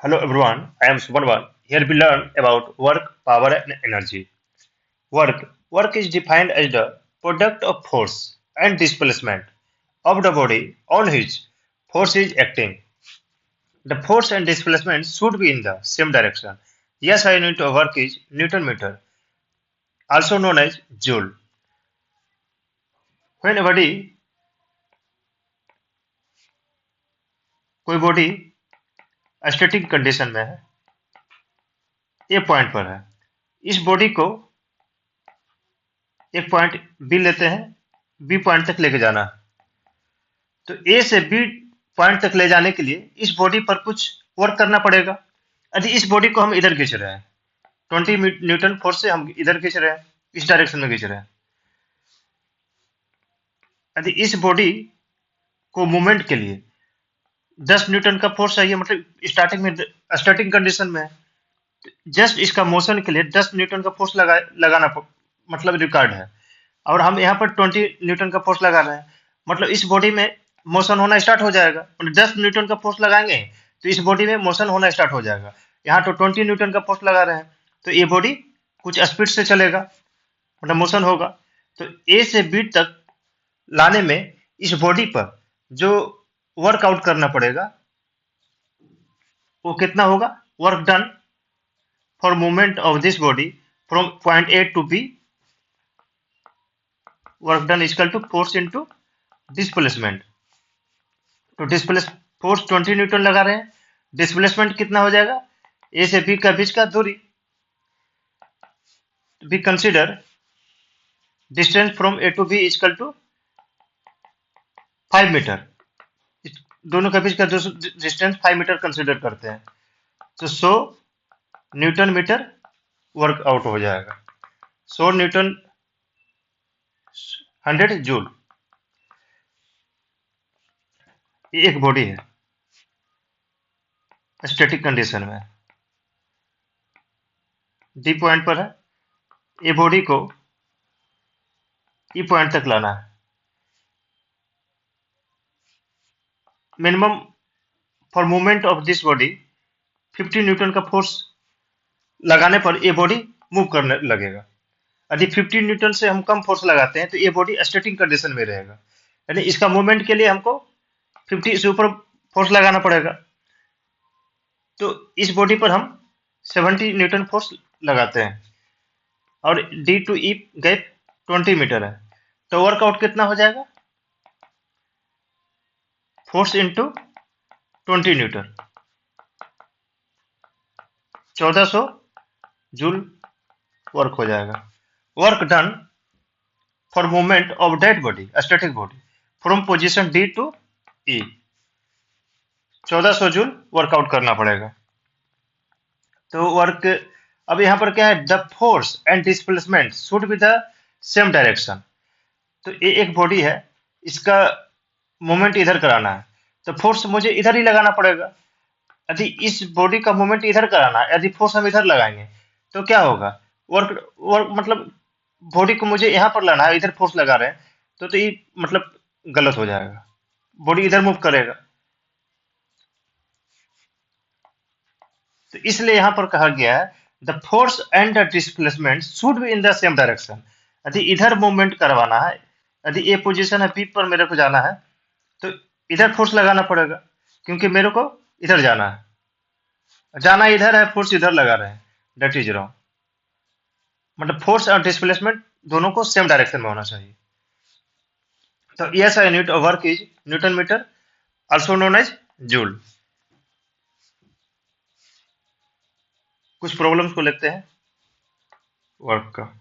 Hello everyone, I am Subarwan. Here we learn about work, power and energy. Work is defined as the product of force and displacement of the body on which force is acting. The force and displacement should be in the same direction. SI unit of work is Newton meter, also known as joule. When कोई body static condition में है, ए point पर है, इस body को एक point B लेते हैं, बी पॉइंट तक लेके जाना है। तो ए से बी पॉइंट तक ले जाने के लिए इस बॉडी पर कुछ वर्क करना पड़ेगा। यदि इस बॉडी को हम इधर खींच रहे हैं, 20 न्यूटन फोर्स से हम इधर खींच रहे हैं, इस डायरेक्शन में खींच रहे हैं। यदि इस बॉडी को मूवमेंट के लिए 10 न्यूटन का फोर्स चाहिए, मतलब स्टार्टिंग कंडीशन में है, जस्ट इसका मोशन के लिए 10 न्यूटन का फोर्स लगाना मतलब रिकॉर्ड है, और हम यहाँ पर 20 न्यूटन का फोर्स लगा रहे हैं, मतलब इस बॉडी में मोशन होना स्टार्ट हो जाएगा। 10 न्यूटन का फोर्स लगाएंगे तो इस बॉडी में मोशन होना स्टार्ट हो जाएगा। यहाँ तो 20 न्यूटन का फोर्स लगा रहे हैं, तो ये बॉडी कुछ स्पीड से चलेगा, मतलब मोशन होगा। तो ए से बी तक लाने में इस बॉडी पर जो वर्कआउट करना पड़ेगा वो कितना होगा? Work done for movement of this body from point A to B, work done equal to force into displacement. तो डिस्प्लेस फोर्स 20 न्यूटन लगा रहे हैं, डिस्प्लेसमेंट कितना हो जाएगा? ए से बी का बीच का दूरी। B consider distance from A to B equal to 5 metre. दोनों के बीच का डिस्टेंस 5 मीटर कंसीडर करते हैं, तो 100 न्यूटन मीटर वर्कआउट हो जाएगा। 100 न्यूटन 100 जूल। ये एक बॉडी है स्टैटिक कंडीशन में, डी पॉइंट पर है, ये बॉडी को ई पॉइंट तक लाना है। Minimum for movement of this body 50 newton का फोर्स लगाने पर ये बॉडी मूव करने लगेगा। यदि 50 न्यूटन से हम कम फोर्स लगाते हैं तो ये बॉडी स्टैटिक कंडीशन में रहेगा, यानी इसका मूवमेंट के लिए हमको 50 से ऊपर फोर्स लगाना पड़ेगा। तो इस बॉडी पर हम 70 न्यूटन फोर्स लगाते हैं, और D to E gap 20 metre है, तो वर्कआउट कितना हो जाएगा? Force into 20 newton, 1400 joule work हो जाएगा। Work done for movement of dead body, static body, from position D to E, 1400 joule work out करना पड़ेगा। तो वर्क अब यहाँ पर क्या है? The force and displacement should be the same direction. तो ये एक बॉडी है, इसका मूवमेंट इधर कराना है, तो फोर्स मुझे इधर ही लगाना पड़ेगा। यदि इस बॉडी का मूवमेंट इधर कराना है, यदि फोर्स हम इधर लगाएंगे तो क्या होगा? वर्क मतलब बॉडी को मुझे यहाँ पर लाना है, इधर फोर्स लगा रहे हैं, तो ये मतलब गलत हो जाएगा, बॉडी इधर मूव करेगा। तो इसलिए यहाँ पर कहा गया है the force and the displacement should be in the same direction. यदि इधर मूवमेंट करवाना है, यदि ये पोजीशन है, पी पर मेरे को जाना है, तो इधर फोर्स लगाना पड़ेगा, क्योंकि मेरे को इधर जाना है, जाना इधर है, फोर्स इधर लगा रहे हैं, डेट इज रॉन्ग। मतलब फोर्स और डिस्प्लेसमेंट दोनों को सेम डायरेक्शन में होना चाहिए। तो S I unit of work is newton metre, also known as joule. कुछ प्रॉब्लम्स को लेते हैं वर्क का।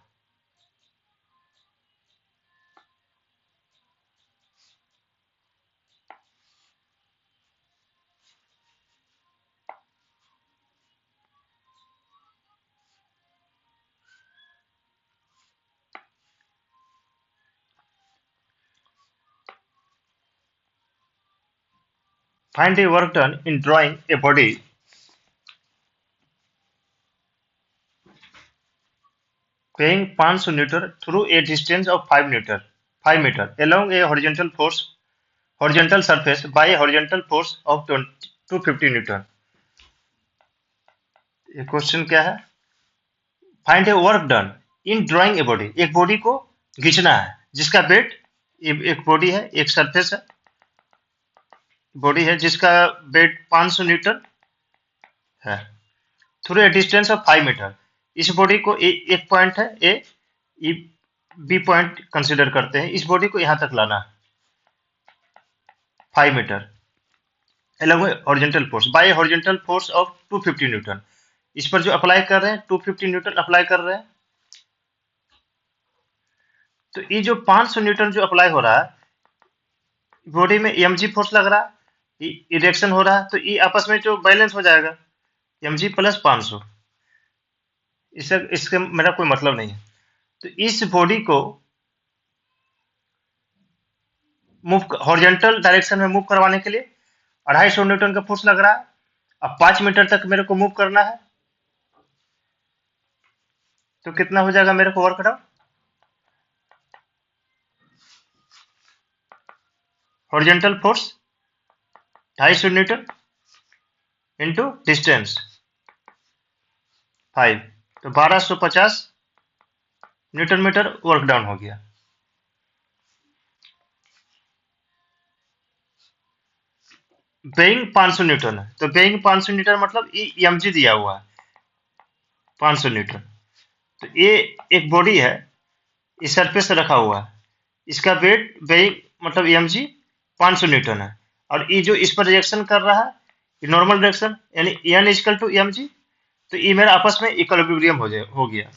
Find a work done in drawing a body paying 500 Newton through a distance of 5 meter along a horizontal surface by a horizontal force of 250 Newton. ये question क्या है? Find A work done in drawing a body. एक body को खींचना है जिसका wait, एक body है, एक सरफेस है, बॉडी है जिसका वेट 500 न्यूटन है through a distance of 5 metre. इस बॉडी को एक पॉइंट है ए, बी पॉइंट कंसिडर करते हैं। इस बॉडी को यहां तक लाना है 5 metre along with horizontal force by a horizontal force of 250 Newton. इस पर जो अप्लाई कर रहे हैं 250 न्यूटन अप्लाई कर रहे हैं। तो ये जो 500 न्यूटन जो अप्लाई हो रहा है, बॉडी में mg फोर्स लग रहा है, इरेक्शन हो रहा है, तो ये आपस में जो बैलेंस हो जाएगा mg प्लस 500। इससे मेरा कोई मतलब नहीं है। तो इस बॉडी को मूव हॉरिजॉन्टल डायरेक्शन में मूव करवाने के लिए 250 न्यूटन का फोर्स लग रहा है। अब 5 मीटर तक मेरे को मूव करना है, तो कितना हो जाएगा मेरे को work done? Horizontal force 250 Newton into distance 5, तो 1250 न्यूटन मीटर वर्क डाउन हो गया। बेइंग 500 न्यूटन है, तो बेइंग 500 न्यूटन मतलब mg दिया हुआ है 500 न्यूटन। तो ये एक बॉडी है, इस सरफेस से रखा हुआ है, इसका वेट बेइंग मतलब mg 500 न्यूटन है, और ये जो इस पर रिएक्शन कर रहा है ये नॉर्मल रिएक्शन यानी n इक्वल टू mg। तो ये मेरा आपस में इक्विलिब्रियम हो गया।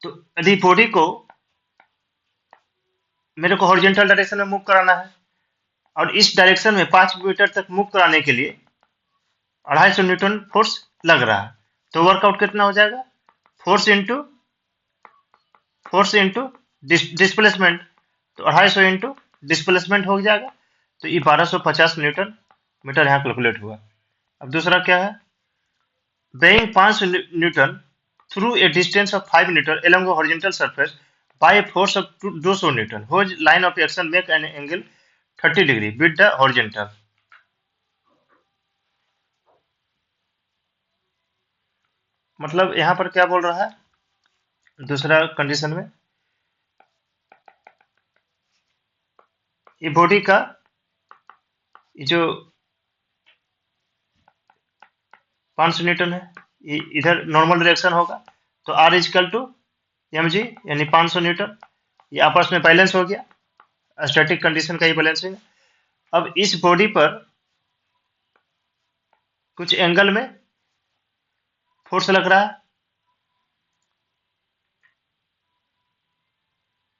तो यदि बॉडी को मेरे को हॉरिजॉन्टल डायरेक्शन में मूव कराना है और इस डायरेक्शन में 5 मीटर तक मूव कराने के लिए 250 न्यूटन फोर्स लग रहा है, तो वर्कआउट कितना हो जाएगा? फोर्स इंटू डिस्प्लेसमेंट, तो 250 इंटू डिस्प्लेसमेंट हो जाएगा। तो ये 1250 न्यूटन मीटर यहाँ कैलकुलेट हुआ। अब दूसरा क्या है? Being 500 newton through a distance of 5 metre along a horizontal surface by a force of 200 newton whose line of action make an angle 30 degree with the horizontal। मतलब यहाँ पर क्या बोल रहा है दूसरा कंडीशन में? ये बॉडी का ये जो 500 न्यूटन है, ये इधर नॉर्मल डायरेक्शन होगा, तो R इजकल टू mg यानी 500 न्यूटन, ये आपस में बैलेंस हो गया। स्टैटिक कंडीशन का ये बैलेंसिंग। अब इस बॉडी पर कुछ एंगल में फोर्स लग रहा है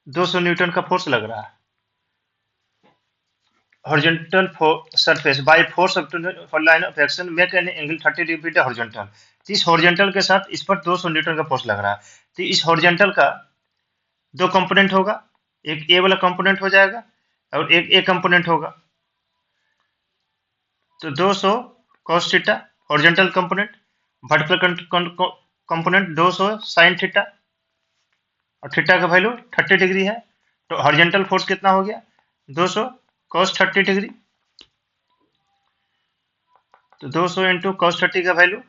200 न्यूटन का फोर्स लग रहा है horizontal surface by force of line of action make an angle 30 degree with horizontal. तो इस हॉरिजॉन्टल के साथ इस पर 200 न्यूटन का फोर्स लग रहा है। तो इस हॉरिजॉन्टल का दो कंपोनेंट होगा, एक ए वाला कंपोनेंट हो जाएगा और एक ए कंपोनेंट होगा। तो 200 cos theta horizontal component, vertical component 200 sin theta, और थीटा का वैल्यू 30 डिग्री है। तो हॉरिजॉन्टल फोर्स कितना हो गया? 200 cos 30 डिग्री। तो 200 इंटू cos 30 का वैल्यू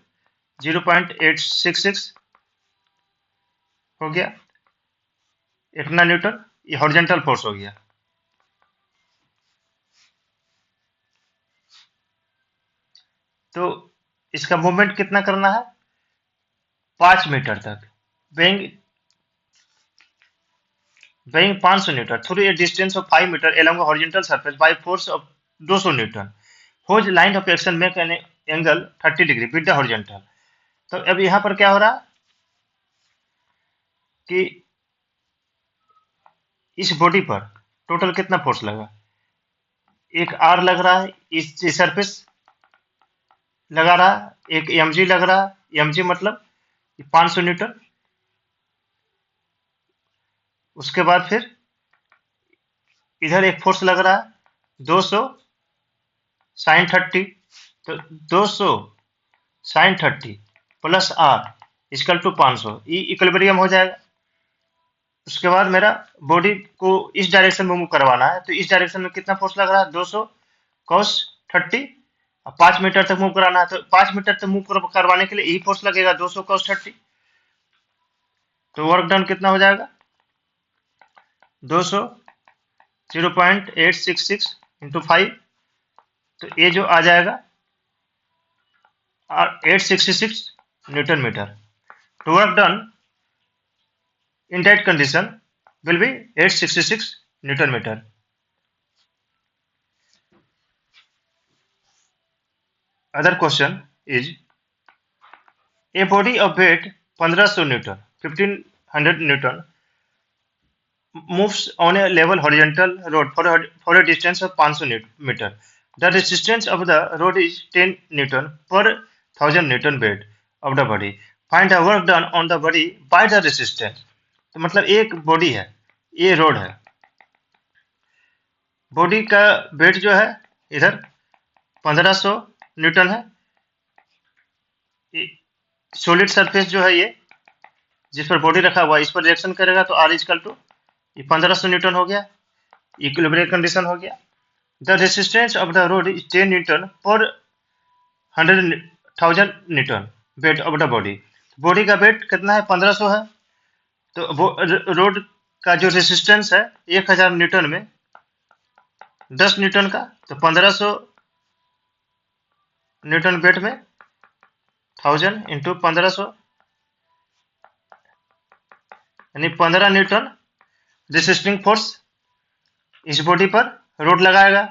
0.866 हो गया, इतना न्यूटन। ये हॉरिजॉन्टल फोर्स हो गया। तो इसका मूवमेंट कितना करना है? 5 मीटर तक being 500 newton through a distance of 5 metre along a horizontal surface by force of 200 newton whose line of action make an angle 30 degree with the horizontal। तो अब यहाँ पर क्या हो रहा कि इस बॉडी पर टोटल कितना फोर्स लगा? एक आर लग रहा है, इस सरफेस लगा रहा, एक mg लग रहा, mg मतलब 500 न्यूटन। उसके बाद फिर इधर एक फोर्स लग रहा है 200 sin 30, तो 200 sin 30 plus R equal to 500, ये इक्विलिब्रियम हो जाएगा। उसके बाद मेरा बॉडी को इस डायरेक्शन में मूव करवाना है, तो इस डायरेक्शन में कितना फोर्स लग रहा है? 200 cos 30 अब 5 मीटर तक मूव कराना है, तो 5 मीटर तक मूव करवाने के लिए यही फोर्स लगेगा 200 cos 30। तो वर्क डन कितना हो जाएगा 200 0.866 इंटू 5, तो ये जो आ जाएगा 866 न्यूटन मीटर। तो work done in that condition will be 866 Newton meter. Other question is a body of weight 1500 Newton, 1500 Newton moves on a level horizontal road for a distance of 500 meter. The resistance of the road is 10 Newton per 1000 Newton weight of the body. Find the work done on the body by the resistance. तो मतलब एक body है, ये road है, body का wait जो है इधर 1500 न्यूटन है, सॉलिड सरफेस जो है ये जिस पर बॉडी रखा हुआ है इस पर रिएक्शन करेगा, तो आर इजकल टू ये 1500 न्यूटन हो गया, इक्विलिब्रियम कंडीशन हो गया। The resistance of the road is 10 Newton पर 100,000 Newton weight of the body. Body का वेट कितना है 1500 है, तो रोड का जो रेसिस्टेंस है 1000 न्यूटन में 10 न्यूटन का, तो 1500 न्यूटन वेट में 1000 इंटू 1500 यानी 15 न्यूटन रेसिस्टिंग फोर्स इस बॉडी पर रोड लगाएगा।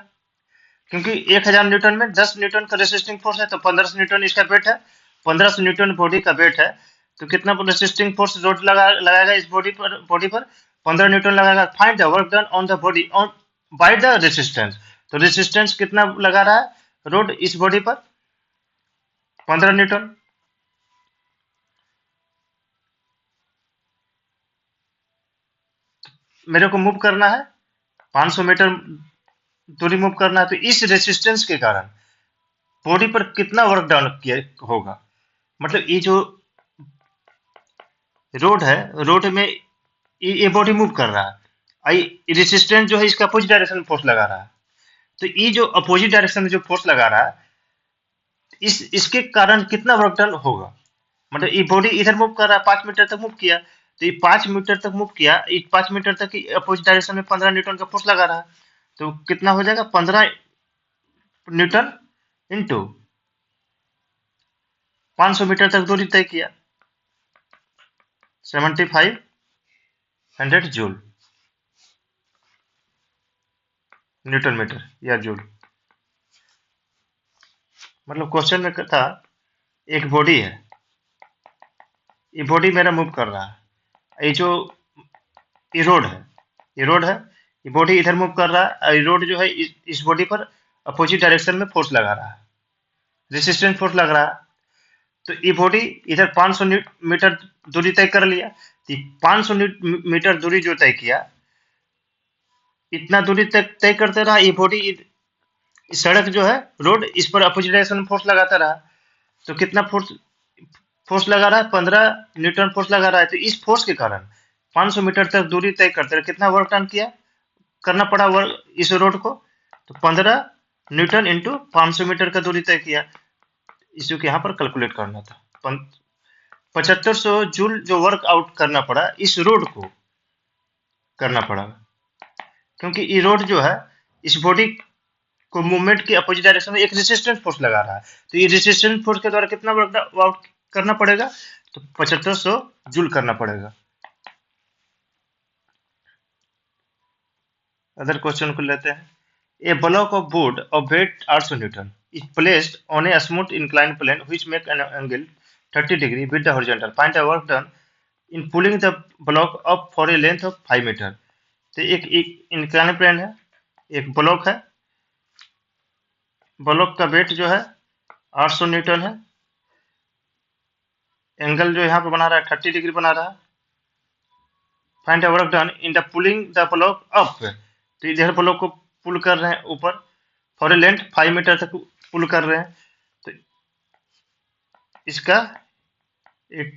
क्योंकि 1000 न्यूटन में 10 न्यूटन का रेसिस्टिंग फोर्स है, तो 1500 न्यूटन इसका वेट है, 1500 न्यूटन बॉडी का वेट है, तो कितना रेसिस्टिंग फोर्स रोड लगाएगा इस बॉडी पर 15 न्यूटन लगाएगा। Find the work done on the body on by the resistance. तो रेसिस्टेंस कितना लगा रहा है रोड इस बॉडी पर 15 न्यूटन। मेरे को मूव करना है 500 मीटर दूरी मूव करना है, तो इस रेसिस्टेंस के कारण बॉडी पर कितना वर्क डन किया होगा। मतलब ये जो रोड है, रोड में ये बॉडी मूव कर रहा है, रेसिस्टेंस जो है इसका अपोजिट डायरेक्शन में फोर्स लगा रहा है, तो ये जो अपोजिट डायरेक्शन में जो फोर्स लगा रहा है इसके कारण कितना वर्क डन होगा। मतलब ये बॉडी इधर मूव कर रहा है, 5 मीटर तक मूव किया, तो ये 5 मीटर तक मूव किया, 5 मीटर तक अपोजिट डायरेक्शन में 15 न्यूटन का फोर्स लगा रहा है, तो कितना हो जाएगा 15 न्यूटन इंटू 500 मीटर तक दूरी तय किया 7500 जूल न्यूटन मीटर या जूल। मतलब क्वेश्चन में था एक बॉडी है, ये बॉडी मेरा मूव कर रहा है, ये जो ये रोड है, ये बॉडी इधर मूव कर रहा है, ये रोड जो है इस बॉडी पर अपोजिट डायरेक्शन में फोर्स लगा रहा है, रेसिस्टेंस फोर्स लग रहा है, तो ये बॉडी इधर 500 मीटर दूरी तय कर लिया, तो 500 मीटर दूरी जो तय किया, इतना दूरी तक तय करते रहा ये बॉडी, सड़क जो है रोड इस पर अपोजिट डायरेक्शन में फोर्स लगाता रहा, तो कितना फोर्स लगा रहा है 15 न्यूटन फोर्स लगा रहा है। तो इस फोर्स के कारण 500 मीटर तक दूरी तय करते रहे, कितना वर्क डन करना पड़ा वर्क इस रोड को, तो 15 न्यूटन इंटू 500 मीटर का दूरी तय किया, इसको यहाँ पर कैलकुलेट करना था। 7500 जूल जो वर्क आउट करना पड़ा इस रोड को करना पड़ा, क्योंकि ये रोड जो है इस बॉडी को मूवमेंट की अपोजिट डायरेक्शन में एक रेसिस्टेंस फोर्स लगा रहा है, तो ये रेसिस्टेंस फोर्स के द्वारा कितना वर्क आउट करना पड़ेगा, तो 7500 जूल करना पड़ेगा। अदर क्वेश्चन को लेते हैं। A block of wood of weight 800 newton is placed on a smooth inclined plane which make an angle 30 degree with the horizontal. Find the work done in pulling the block up for a length of 5 meter. तो एक inclined plane है, एक block है, block का wait जो है 800 Newton है, angle जो यहाँ पे बना रहा है 30 डिग्री बना रहा है। Find the work done in the pulling the block up, तो इधर ब्लॉक को पुल कर रहे हैं ऊपर फॉर ए लेंथ 5 मीटर तक पुल कर रहे हैं, तो इसका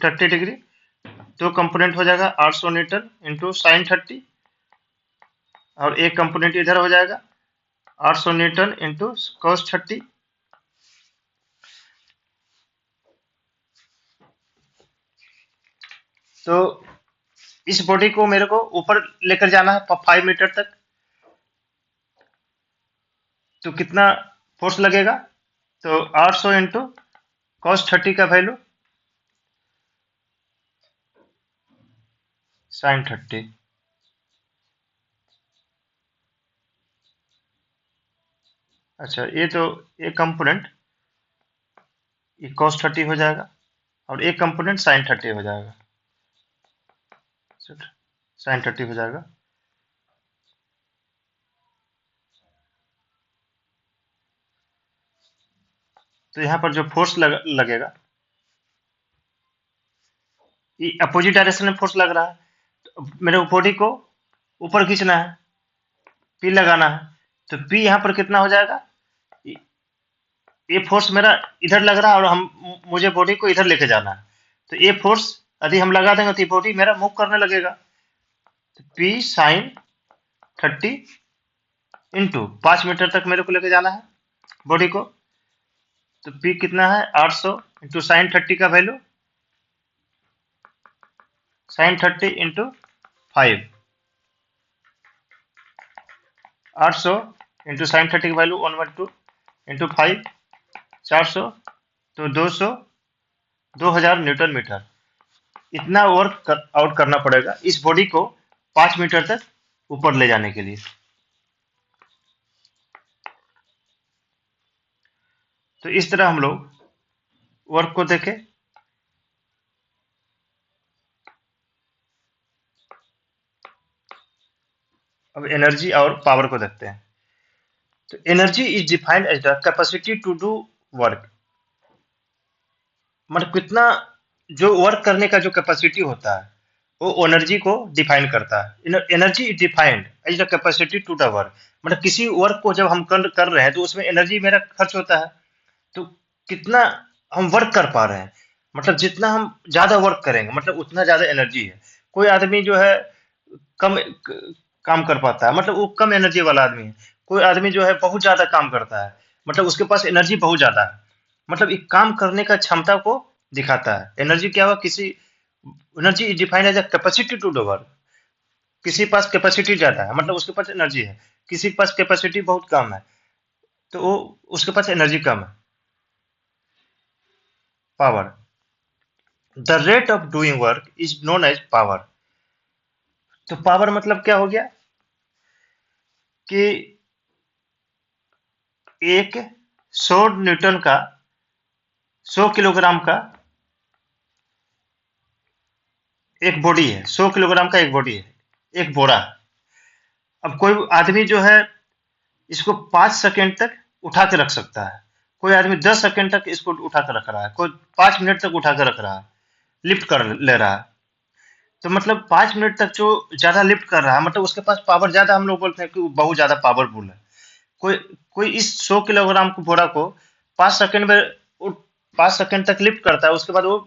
30 डिग्री दो कंपोनेंट हो जाएगा 800 न्यूटन इंटू साइन 30, और एक कंपोनेंट इधर हो जाएगा 800 न्यूटन इंटू कॉस 30, तो इस बॉडी को मेरे को ऊपर लेकर जाना है 5 मीटर तक, तो कितना फोर्स लगेगा? तो 800 इंटू cos 30 का वैल्यू sin 30। अच्छा, ये तो एक कंपोनेंट ये cos 30 हो जाएगा और एक कंपोनेंट sin 30 हो जाएगा, sin 30 हो जाएगा। तो यहाँ पर जो फोर्स लगेगा, ये अपोजिट डायरेक्शन में फोर्स लग रहा है, तो मेरे बॉडी को ऊपर खींचना है, पी लगाना है, तो पी यहाँ पर कितना हो जाएगा? ये फोर्स मेरा इधर लग रहा है और मुझे बॉडी को इधर लेके जाना है, तो ये फोर्स यदि हम लगा देंगे तो ये बॉडी मेरा मूव करने लगेगा। तो पी sin 30 इंटू 5 मीटर तक मेरे को लेके जाना है बॉडी को, तो पी कितना है? 800 इंटू sin 30 का value sin 30 into 5, 800 into sin 30 की वैल्यू 112 इंटू 5, 400, तो 2000 न्यूटन मीटर। इतना वर्क आउट करना पड़ेगा इस बॉडी को 5 मीटर तक ऊपर ले जाने के लिए। तो इस तरह हम लोग वर्क को देखें। अब एनर्जी और पावर को देखते हैं। तो energy is defined as the capacity to do work, मतलब कितना जो वर्क करने का जो कैपेसिटी होता है वो एनर्जी को डिफाइन करता है। Energy is defined as the capacity to the work, मतलब किसी वर्क को जब हम कर रहे हैं तो उसमें एनर्जी मेरा खर्च होता है, तो कितना हम वर्क कर पा रहे हैं, मतलब जितना हम ज्यादा वर्क करेंगे मतलब उतना ज्यादा एनर्जी है। कोई आदमी जो है कम काम कर पाता है, मतलब वो कम एनर्जी वाला आदमी है। कोई आदमी जो है बहुत ज्यादा काम करता है, मतलब उसके पास एनर्जी बहुत ज्यादा है, मतलब एक काम करने का क्षमता को दिखाता है। एनर्जी क्या हुआ? किसी energy is defined as a capacity to do work. किसी के पास कैपेसिटी ज्यादा है मतलब उसके पास एनर्जी है, किसी के पास कैपेसिटी बहुत कम है तो वो उसके पास एनर्जी कम है। Power, the rate of doing work is known as power. तो पावर मतलब क्या हो गया कि एक 100 न्यूटन का 100 किलोग्राम का एक बॉडी है, 100 किलोग्राम का एक बॉडी है, एक बोरा। अब कोई आदमी जो है इसको 5 सेकेंड तक उठा के रख सकता है, कोई आदमी 10 सेकेंड तक इसको उठा कर रख रहा है, कोई 5 मिनट तक उठा कर रख रहा है, लिफ्ट कर ले रहा है। तो मतलब 5 मिनट तक जो ज्यादा लिफ्ट कर रहा है मतलब उसके पास पावर ज्यादा, हम लोग बोलते हैं कि वो बहुत ज्यादा पावरफुल है। कोई कोई इस 100 किलोग्राम को बोरा को 5 सेकेंड में 5 सेकेंड तक लिफ्ट करता है, उसके बाद वो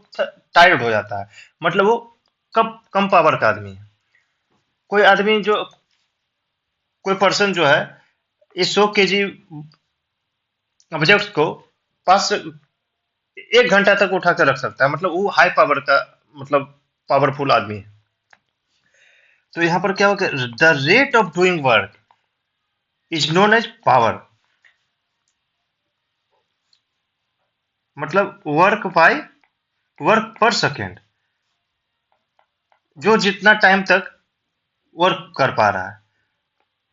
टायर्ड हो जाता है, मतलब वो कम पावर का आदमी है। कोई आदमी जो कोई पर्सन जो है इस 100 केजी ऑब्जेक्ट को 1 घंटा तक उठा कर रख सकता है, मतलब वो हाई पावर का मतलब पावरफुल आदमी है। तो यहाँ पर क्या होगा? The rate of doing work is known as power, मतलब वर्क पर सेकेंड, जो जितना टाइम तक वर्क कर पा रहा है,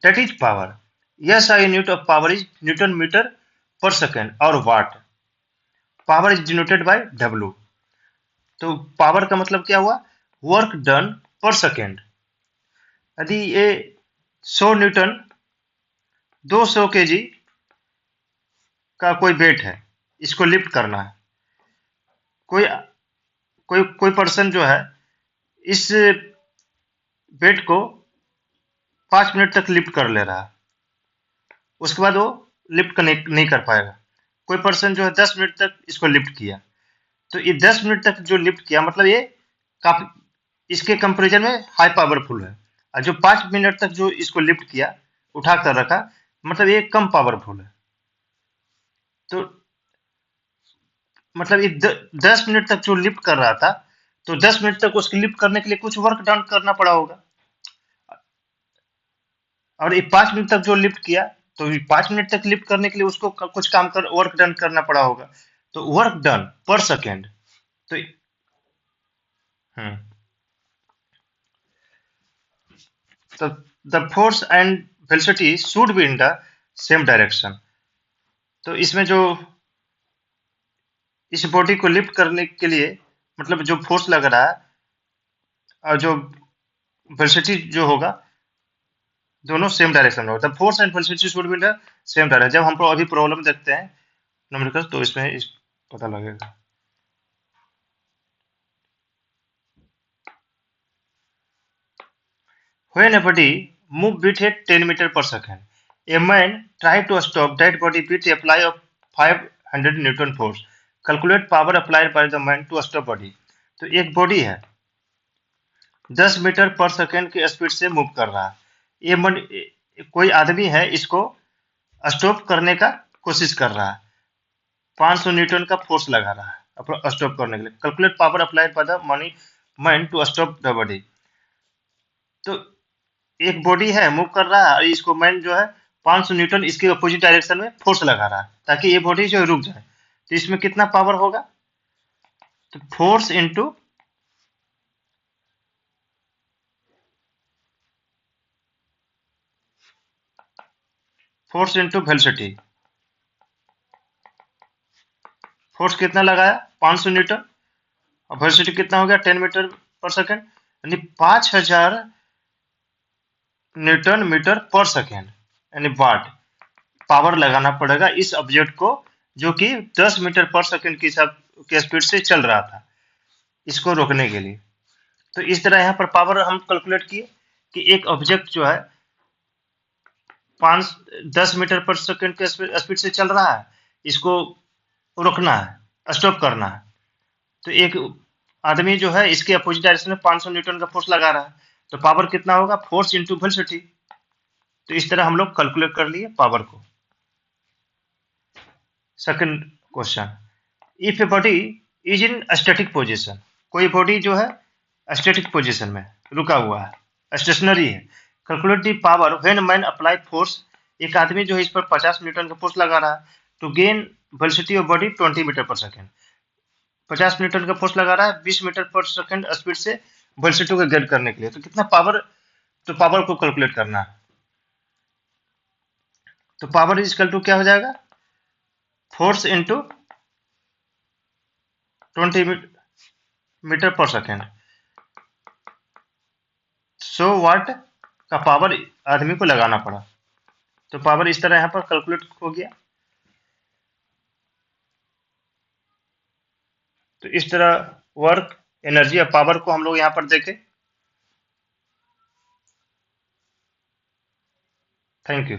that is power. Yes, I unit of power is newton metre per second और watt. Power is denoted by W. तो पावर का मतलब क्या हुआ? Work done per second. यदि ये 100 न्यूटन 200 केजी का कोई वेट है, इसको लिफ्ट करना है, कोई कोई पर्सन जो है इस वेट को 5 मिनट तक लिफ्ट कर ले रहा है, उसके बाद वो लिफ्ट नहीं कर पाएगा। कोई पर्सन जो है 10 मिनट तक इसको लिफ्ट किया, तो ये 10 मिनट तक जो लिफ्ट किया मतलब ये काफी इसके कंपेरिजन में हाई पावरफुल है, और जो 5 मिनट तक जो इसको लिफ्ट किया उठा कर रखा मतलब ये कम पावरफुल है। तो मतलब ये 10 मिनट तक जो लिफ्ट कर रहा था तो 10 मिनट तक उसको लिफ्ट करने के लिए कुछ वर्क डन करना पड़ा होगा, और ये 5 मिनट तक जो लिफ्ट किया, तो 5 मिनट तक लिफ्ट करने के लिए उसको कुछ काम कर वर्क डन करना पड़ा होगा। तो वर्क डन पर सेकेंड, तो हम्म तो the force and velocity should be in the same direction. तो इसमें जो इस बॉडी को लिफ्ट करने के लिए मतलब जो फोर्स लग रहा है और जो वेलोसिटी जो होगा, दोनों सेम डायरेक्शन में होगा। The force and velocity should be in the same direction. जब हम अभी प्रॉब्लम देखते हैं न्यूमेरिकल, तो इसमें पता लगेगा। When a body moves with a 10 meter per second, a man tried to stop that body with a apply of 500 Newton force. Calculate power applied by the man to stop body. तो एक body है 10 metre पर second की speed से move कर रहा है। कोई आदमी है, इसको स्टॉप करने का कोशिश कर रहा है, 500 न्यूटन का फोर्स लगा रहा है स्टॉप करने के लिए। Calculate power applied by the money man to stop the body. तो एक बॉडी है, मूव कर रहा है, और इसको मैन जो है 500 न्यूटन इसके अपोजिट डायरेक्शन में फोर्स लगा रहा है ताकि ये बॉडी जो रुक जाए। तो इसमें कितना पावर होगा? तो फोर्स इंटू वेलोसिटी। फोर्स कितना लगाया? 500 न्यूटन, और वेलोसिटी कितना हो गया? 10 मीटर पर सेकंड, यानी 5000 न्यूटन मीटर पर सेकंड, यानी वाट पावर लगाना पड़ेगा इस ऑब्जेक्ट को, जो कि 10 मीटर पर सेकंड की स्पीड से चल रहा था, इसको रोकने के लिए। तो इस तरह यहाँ पर पावर हम कैलकुलेट किए कि एक ऑब्जेक्ट जो है 10 मीटर पर सेकंड के स्पीड से चल रहा है, इसको रोकना है, स्टॉप करना है। तो एक आदमी जो है इसके अपोजिट डायरेक्शन में 500 न्यूटन का फोर्स लगा रहा है, तो पावर कितना होगा? Force into velocity. तो इस तरह हम लोग कैलकुलेट कर लिए पावर को। Second question, if a body is in static position, कोई बॉडी जो है स्टैटिक पोजीशन में रुका हुआ है, स्टेशनरी है। Calculate the power when man apply force, एक आदमी जो है इस पर 50 न्यूटन का फोर्स लगा रहा है, to gain velocity of body 20 metre पर सेकंड। 50 न्यूटन का फोर्स लगा रहा है 20 मीटर पर सेकंड स्पीड से वेलोसिटी को गेन करने के लिए। तो कितना पावर? तो पावर को कैलकुलेट करना है। तो पावर इज इक्वल टू क्या हो जाएगा? Force into 20 metre per second. 100 वाट का पावर आदमी को लगाना पड़ा। तो पावर इस तरह यहाँ पर कैलकुलेट हो गया। तो इस तरह वर्क, एनर्जी और पावर को हम लोग यहाँ पर देखें। Thank you.